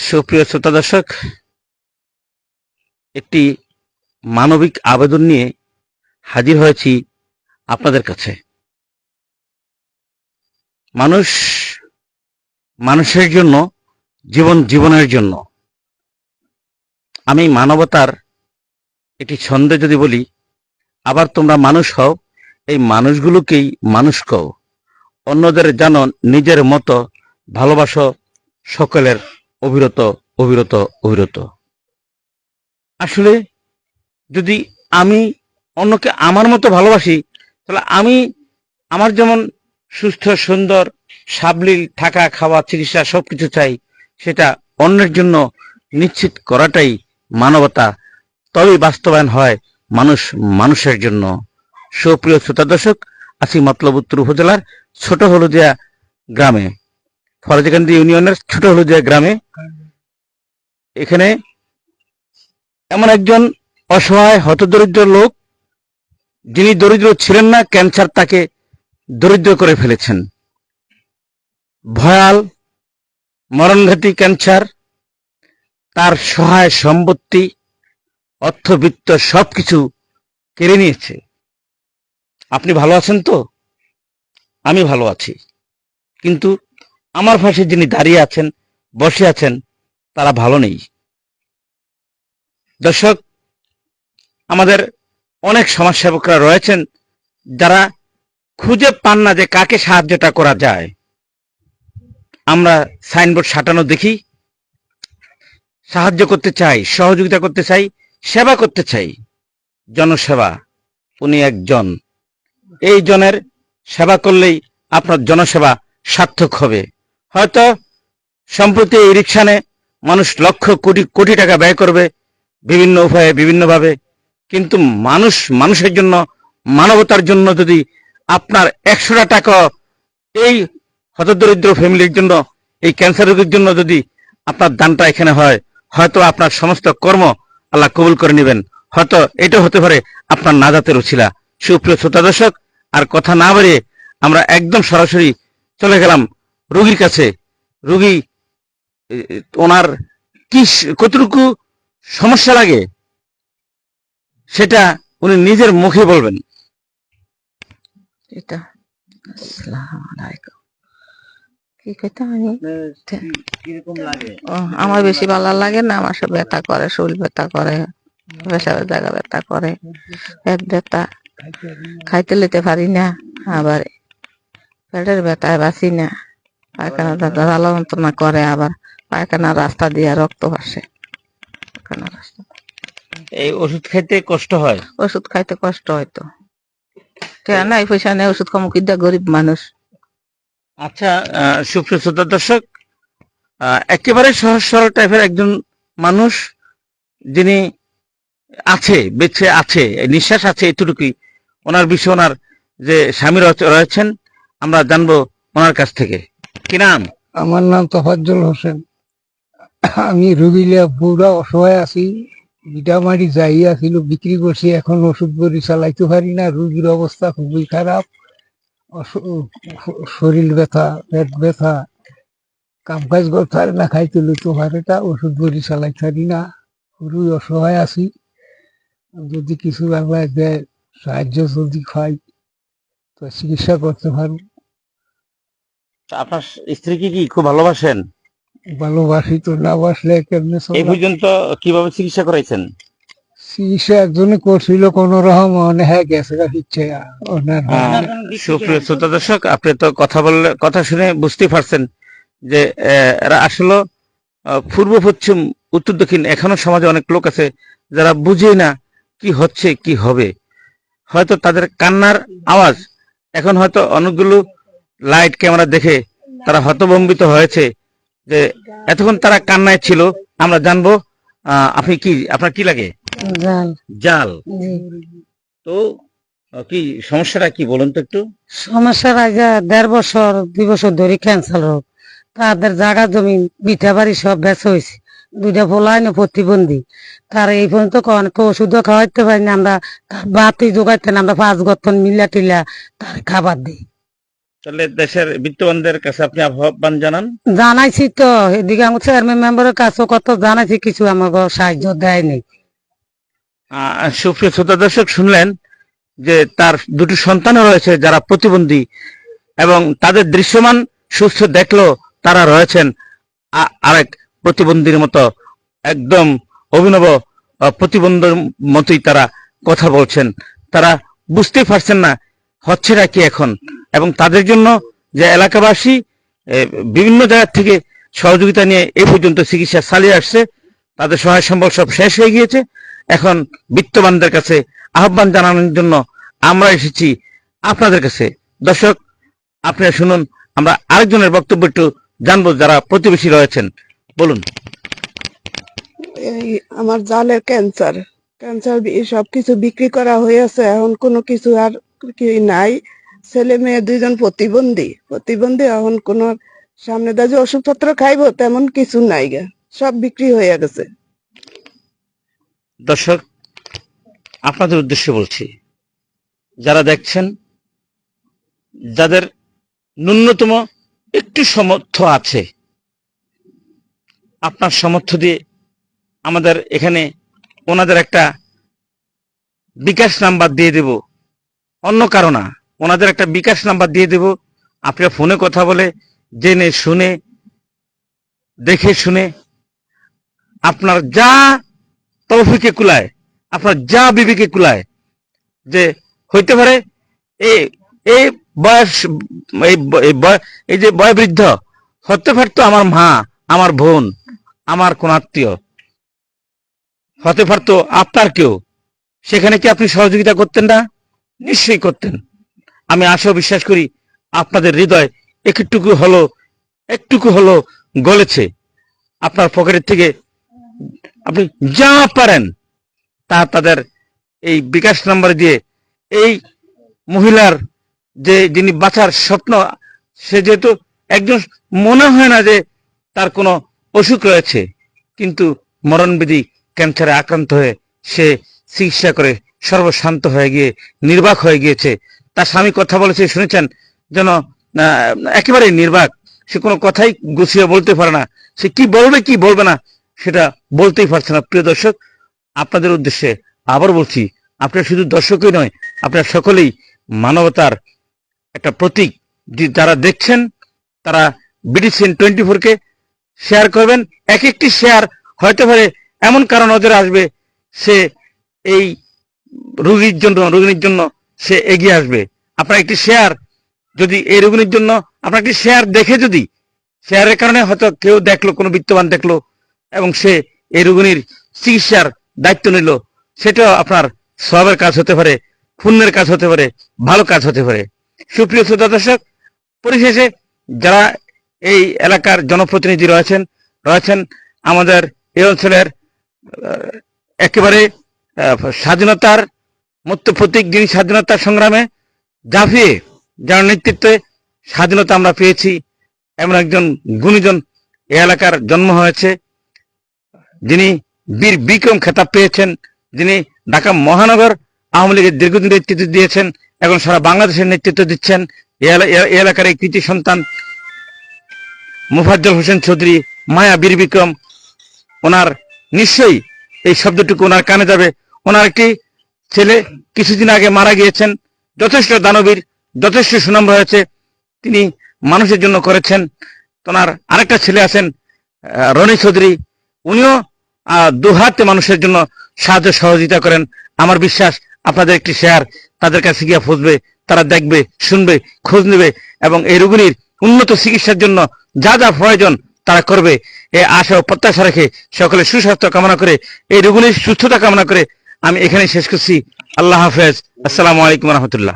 সুপ্রিয় শ্রোতা দর্শক, একটি মানবিক আবেদন নিয়ে হাজির হয়েছি আপনাদের কাছে। মানুষ মানুষের জন্য, জীবনের জন্য। আমি মানবতার একটি ছন্দে যদি বলি, আবার তোমরা মানুষ হও, এই মানুষগুলোকেই মানুষ কও, অন্যদের জানো নিজের মতো, ভালোবাসো সকলের অবিরত অবিরত অবিরত। আসলে যদি আমি অন্যকে আমার মতো ভালোবাসি, তাহলে আমি আমার যেমন সুস্থ সুন্দর সাবলীল থাকা, খাওয়া, চিকিৎসা সবকিছু চাই, সেটা অন্যের জন্য নিশ্চিত করাটাই মানবতা। তবেই বাস্তবায়ন হয় মানুষ মানুষের জন্য। সুপ্রিয় শ্রোতা দর্শক, আছি মতলব উত্তর উপজেলার ছোট হলদিয়া গ্রামে, ফরাজিকান্দি ইউনিয়নের ছোট হলদিয়া গ্রামে। এখানে এমন একজন অসহায় হতদরিদ্র লোক, যিনি দরিদ্র ছিলেন না, ক্যান্সার তাকে দরিদ্র করে ফেলেছেন। ভয়াল মরণঘাতী ক্যান্সার তার সহায় সম্পত্তি, অর্থবিত্ত সবকিছু কেড়ে নিয়েছে। আপনি ভালো আছেন তো? আমি ভালো আছি, কিন্তু আমার পাশে যিনি দাঁড়িয়ে আছেন, বসে আছেন, তারা ভালো নেই। দর্শক, আমাদের অনেক সমাজসেবকরা রয়েছেন যারা খুঁজে পান না যে কাকে সাহায্যটা করা যায়। আমরা সাইনবোর্ড সাঁটানো দেখি, সাহায্য করতে চাই, সহযোগিতা করতে চাই, সেবা করতে চাই। জনসেবা, উনি একজন। এই জনের সেবা করলেই আপনার জনসেবা সার্থক হবে। হয়তো সম্প্রতি এই রিকশানে মানুষ লক্ষ কোটি কোটি টাকা ব্যয় করবে বিভিন্ন উপায়ে, বিভিন্নভাবে, কিন্তু মানুষের জন্য, মানবতার জন্য যদি আপনার 100টা টাকা এই হতদরিদ্র ফ্যামিলির জন্য, এই ক্যান্সার রোগীর জন্য যদি আপনার দানটা এখানে হয়, হয়তো আপনার সমস্ত কর্ম আল্লাহ কবুল করে নেবেন। হয়তো এটা হতে পারে আপনার নাজাতের উছিলা। সুপ্রিয় শ্রোতা দর্শক, আর কথা না বাড়িয়ে আমরা একদম সরাসরি চলে গেলাম রোগীর কাছে। রোগী, ওনার কি কতটুকু সমস্যা লাগে সেটা উনি নিজের মুখে বলবেন। এটা আসসালামু আলাইকুম। কি কইতাম আমি? কিরকম লাগে? আমার বেশি ভালো লাগে না, আমার সব ব্যথা করে, শরীর ব্যথা করে, পেশাবের জায়গা ব্যথা করে, পেট ব্যথা, খাইতে লইতে পারি না, আবার পেটের ব্যথায় বাঁচি না, পায়খানা ভালো মতো না করে, আবার পায়খানা রাস্তা দিয়ে রক্ত আসে। এই ওষুধ খাইতে কষ্ট হয়? ওষুধ খাইতে কষ্ট হয়তো, নাই পয়সা নেই, ওষুধ খামু কিনা, গরিব মানুষ। আচ্ছা, সুপ্রিয় শ্রোতা দর্শক, একেবারে সহজ সরল টাইপের একজন মানুষ, যিনি আছে, বেঁচে আছে, নিঃশ্বাস আছে, এতটুকুই। ওনার বিষয়ে, ওনার যে স্বামী রয়েছেন, আমরা জানবো ওনার কাছ থেকে। কি নাম? আমার নাম তোফাজ্জল হোসেন। আমি রুগীলিয়া পুরা অসহায় আছি, ভিটামারি যাই আছিল বিক্রি করছি, এখন ওষুধ বড়ি চালাইতে পারি না, রুগীর অবস্থা খুবই খারাপ, শরীর ব্যথা, পেট ব্যথা, কাম কাজ করতে পারে না, খাইতে লইতে পারে না, ওষুধ বড়ি চালাইতে পারি না, খুবই অসহায় আছি। যদি কিছু আল্লাহ দেয়, সাহায্য যদি খাই তো চিকিৎসা করতে পারবো। আপনার স্ত্রীকে কি খুব ভালোবাসেন? ভালোবাসি তো, না বাসলে কেমনে চলবো? এই পর্যন্ত কিভাবে চিকিৎসা করাইছেন? চিকিৎসা একজনে করছিল কোন রকম, মনে হয় গেছে ইচ্ছে। সুপ্রিয় শ্রোতা দর্শক, আপনি তো কথা শুনে বুঝতে পারছেন যে এরা আসলে পূর্ব পশ্চিম উত্তর দক্ষিণ, এখনো সমাজে অনেক লোক আছে যারা বুঝে না কি হচ্ছে কি হবে। হয়তো তাদের কান্নার আওয়াজ এখন হয়তো অনেকগুলো লাইট ক্যামেরা দেখে তারা হতভম্বিত হয়েছে যে এতক্ষণ তারা কান্নায় ছিল। আমরা জানবো আপনার কি লাগে? জাল। তো কি সমস্যাটা কি বলুন তো একটু। সমস্যার আগে 1.5 বছর 2 বছর ধরে ক্যান্সার রোগ, তাদের জায়গা জমি বিঠা বাড়ি সব বেচা হয়েছে, 2টা পোলাই না প্রতিবন্ধী, তার এই পর্যন্ত ওষুধও খাওয়াইতে পারি না আমরা, বাতি জোগাইতে না, আমরা 5 গঠন মিলা টিলা তার খাবার দিই। তাহলে দেশের বিত্তবানদের কাছে আপনি আহ্বান জানান। জানাইছি তো, এদিকে আমার চেয়ারম্যান মেম্বারের কাছেও কত জানাইছি, কিছু আমাকে সাহায্য দেয়নি। সুপ্রিয় শ্রোতা দর্শক, শুনলেন যে তার দুটি সন্তানও রয়েছে যারা প্রতিবন্ধী, এবং তাদের দৃশ্যমান সুস্থ দেখলেও তারা রয়েছেন আরেক প্রতিবন্ধীর মতো, একদম অভিনব প্রতিবন্ধীর মতোই তারা কথা বলছেন। তারা বুঝতেই পারছেন না হচ্ছেটা কি এখন, এবং তাদের জন্য যে এলাকাবাসী বিভিন্ন জায়গা থেকে সহযোগিতা নিয়ে এই পর্যন্ত চিকিৎসা চালিয়ে আসছে, তাদের সহায় সম্বল সব শেষ হয়ে গিয়েছে। এখন বিত্তবানদের কাছে আহ্বান জানানোর জন্য আমরা এসেছি আপনাদের কাছে। দর্শক, আপনারা শুনুন, আমরা আরেকজনের বক্তব্য একটু জানবো যারা প্রতিবেশী রয়েছেন। বলুন। এই আমার জালের ক্যান্সার ক্যান্সার সবকিছু বিক্রি করা হয়েছে, এখন কোনো কিছু আর কি নাই। ছেলে মেয়ে দুইজন প্রতিবন্ধী এখন কোনো সামনে দা যে ওষুধপত্র খাইবো তেমন কিছু নাই গে, সব বিক্রি হয়ে গেছে। দর্শক, আপনাদের উদ্দেশ্যে বলছি, যারা দেখছেন, যাদের ন্যূনতম একটু সামর্থ্য আছে, আপনার সামর্থ্য দিয়ে আমাদের এখানে ওনাদের একটা বিকাশ নাম্বার দিয়ে দেব, অন্য কারো না, ওনাদের একটা বিকাশ নাম্বার দিয়ে দেব। আপনারা ফোনে কথা বলে জেনে শুনে দেখে শুনে আপনার যা তৌফিকে কুলায়, আপনার যা বিবেকে কুলায়, যে হইতে পারে এই বয়স, এই যে বয়োবৃদ্ধ হতে পারতো আমার মা, আমার বোন, আমার কোন আত্মীয়, হতে পারতো আপনার কেউ, সেখানে কি আপনি সহযোগিতা করতেন না? নিশ্চয়ই করতেন। আমি আশা বিশ্বাস করি আপনাদের হৃদয় একটুকু হলো গলেছে। আপনার পকেটের থেকে আপনি যা পারেন তা তাদের এই বিকাশ নাম্বার দিয়ে, এই মহিলার যিনি বাঁচার স্বপ্ন, সে যেহেতু একজন, মনে হয় না যে তার কোনো অসুখ রয়েছে, কিন্তু মরণবিধি ক্যান্সারে আক্রান্ত হয়ে সে চিকিৎসা করে সর্বশান্ত হয়ে গিয়ে নির্বাক হয়ে গিয়েছে। তার স্বামী কথা বলেছে, শুনেছেন, যেন একেবারে নির্বাক, সে কোনো কথাই গুছিয়ে বলতে পারে না, সে কি বলবে কি বলবে না সেটা বলতেই পারছে না। প্রিয় দর্শক, আপনাদের উদ্দেশ্যে আবার বলছি, আপনারা শুধু দর্শকই নয়, আপনারা সকলেই মানবতার একটা প্রতীক। যারা দেখছেন তারা বিডিসিএন 24 কে শেয়ার করবেন। এক একটি শেয়ার হয়তো পারে এমন কারণ ওদের আসবে, সে এই রোগীর জন্য সে এগিয়ে আসবে। আপনার একটি শেয়ার যদি এই রোগীর জন্য, আপনার একটি শেয়ার দেখে, যদি শেয়ারের কারণে হয়তো কেউ দেখলো, কোনো বিত্তবান দেখলো, এবং সে এই রোগীর চিকিৎসার দায়িত্ব নিল, সেটাও আপনার সওয়াবের কাজ হতে পারে, পুণ্যের কাজ হতে পারে, ভালো কাজ হতে পারে। সুপ্রিয় শ্রোতা দর্শক, পরিশেষে যারা এই এলাকার জনপ্রতিনিধি রয়েছেন আমাদের এই অঞ্চলের একেবারে স্বাধীনতার মধ্য প্রতীক, যিনি স্বাধীনতার সংগ্রামে ঝাঁপিয়ে, যার নেতৃত্বে স্বাধীনতা আমরা পেয়েছি, এমন একজন গুণীজন এই এলাকার জন্ম হয়েছে, যিনি বীর বিক্রম খেতাব পেয়েছেন, যিনি ঢাকা মহানগর আওয়ামী লীগের দীর্ঘদিন নেতৃত্ব দিয়েছেন, এখন সারা বাংলাদেশের নেতৃত্ব দিচ্ছেন। এই এলাকার এই কৃতি সন্তান মোফাজ্জল হোসেন চৌধুরী, মায়া বীর বিক্রম, ওনার নিশ্চয়ই এই শব্দটুকু ওনার কানে যাবে। ওনার একটি ছেলে কিছুদিন আগে মারা গিয়েছেন, যথেষ্ট দানবীর, যথেষ্ট সুনাম রয়েছে, তিনি মানুষের জন্য করেছেন। ওনার আরেকটা ছেলে আছেন রনি চৌধুরী, উনিও দুহাতে মানুষের জন্য সাহায্য সহযোগিতা করেন। আমার বিশ্বাস আপনাদের একটি শেয়ার তাদের কাছে গিয়ে পৌঁছবে, তারা দেখবে, শুনবে, খোঁজ নেবে, এবং এই রোগীর উন্নত চিকিৎসার জন্য যা যা প্রয়োজন তারা করবে। এই আশা ও প্রত্যাশা রেখে সকলে সুস্বাস্থ্য কামনা করে, এই রোগীর সুস্থতা কামনা করে আমি এখানে শেষ করছি। আল্লাহ হাফেজ। আসসালামু আলাইকুম রহমতুল্লাহ।